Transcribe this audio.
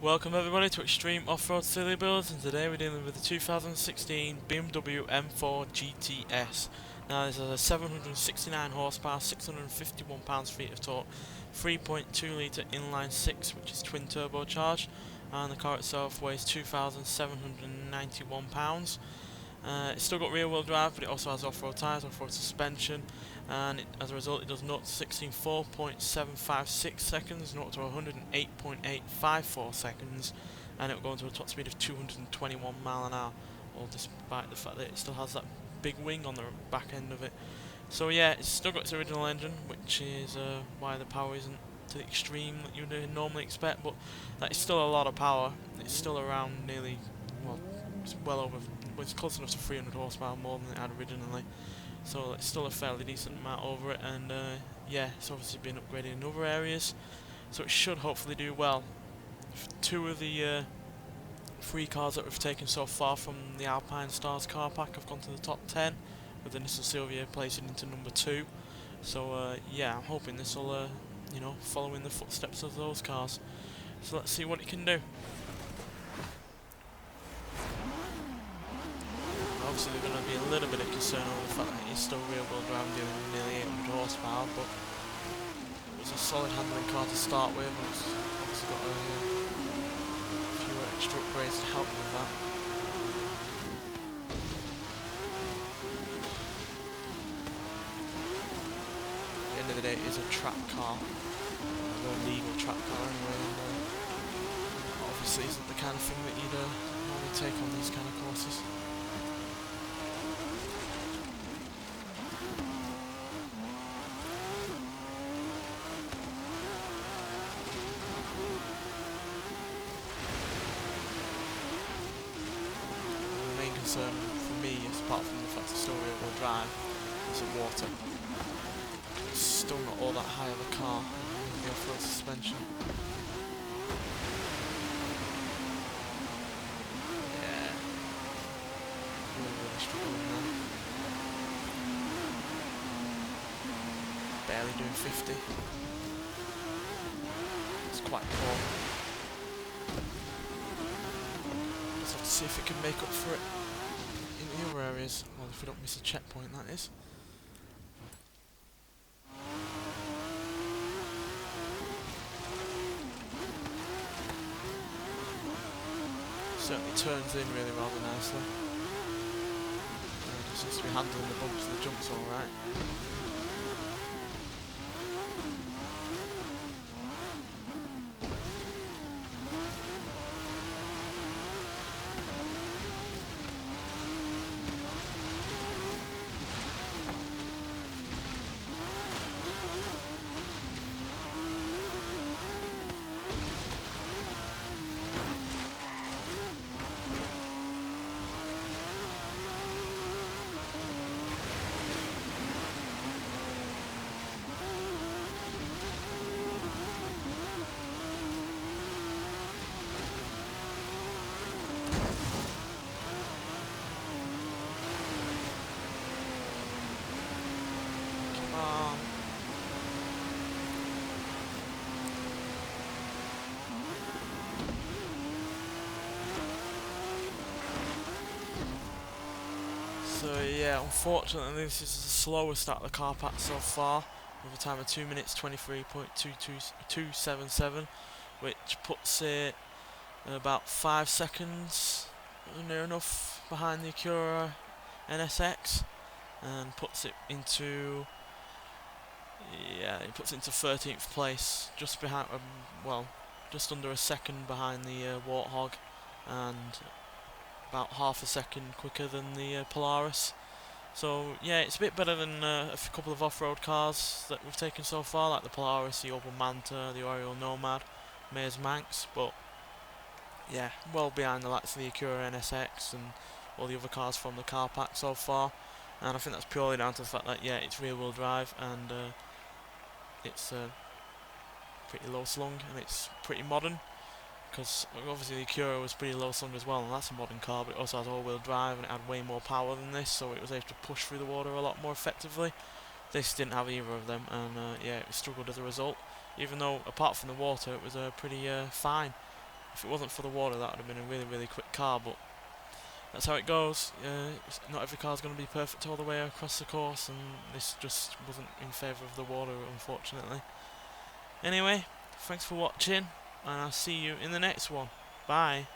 Welcome everybody to Extreme Off-Road Silly Builds, and today we're dealing with the 2016 BMW M4 GTS. Now this is a 769 horsepower, 651 pounds-feet of torque, 3.2 litre inline 6 which is twin turbocharged, and the car itself weighs 2,791 pounds. It's still got rear wheel drive, but it also has off-road tyres, off-road suspension, and as a result it does 0 to 60 in 4.756 seconds, 0 to 108.854 seconds, and it will go into a top speed of 221 mile an hour, all despite the fact that it still has that big wing on the back end of it. So yeah, it's still got its original engine, which is why the power isn't to the extreme that you'd normally expect, but that is still a lot of power. It's still around nearly, well, it's well over, well, it's close enough to 300 horsepower more than it had originally, so it's still a fairly decent amount over it. And yeah, it's obviously been upgraded in other areas, so it should hopefully do well. Two of the three cars that we've taken so far from the Alpine Stars car pack have gone to the top 10, with the Nissan Silvia placing into number 2. So yeah, I'm hoping this will you know, follow in the footsteps of those cars. So let's see what it can do. Obviously there's going to be a little bit of concern over the fact that it's still rear wheel drive doing nearly 800 horsepower, but it was a solid handling car to start with, and it's obviously got a few extra upgrades to help with that. At the end of the day, it is a track car, a legal track car anyway, and obviously isn't the kind of thing that you'd normally take on these kind of courses. Concern for me, apart from the fact it's still rear wheel drive, is the water. It's still not all that high of a car in the off-road suspension. Yeah, really struggling there. Barely doing 50. It's quite poor. Let's have to see if it can make up for it in the other areas. Well, if we don't miss a checkpoint, that is. Certainly turns in really rather nicely. Just seems to be handling the bumps and the jumps alright. So yeah, unfortunately this is the slowest out of the car pack so far, with a time of 2 minutes 23.277, which puts it about 5 seconds near enough behind the Acura NSX, and puts it into, yeah, it puts it into 13th place, just behind, well, just under a second behind the Warthog, and about half a second quicker than the Polaris. So yeah, it's a bit better than a couple of off-road cars that we've taken so far, like the Polaris, the Opel Manta, the Ariel Nomad, Meyers Manx, but yeah, well behind the likes of the Acura NSX and all the other cars from the car pack so far. And I think that's purely down to the fact that, yeah, it's rear wheel drive, and it's pretty low slung, and it's pretty modern. Because obviously the Acura was pretty low slung as well, and that's a modern car, but it also has all-wheel drive and it had way more power than this, so it was able to push through the water a lot more effectively. This didn't have either of them, and yeah, it struggled as a result. Even though, apart from the water, it was pretty fine. If it wasn't for the water, that would have been a really, really quick car, but that's how it goes. Not every car's going to be perfect all the way across the course, and this just wasn't in favour of the water, unfortunately. Anyway, thanks for watching, and I'll see you in the next one. Bye.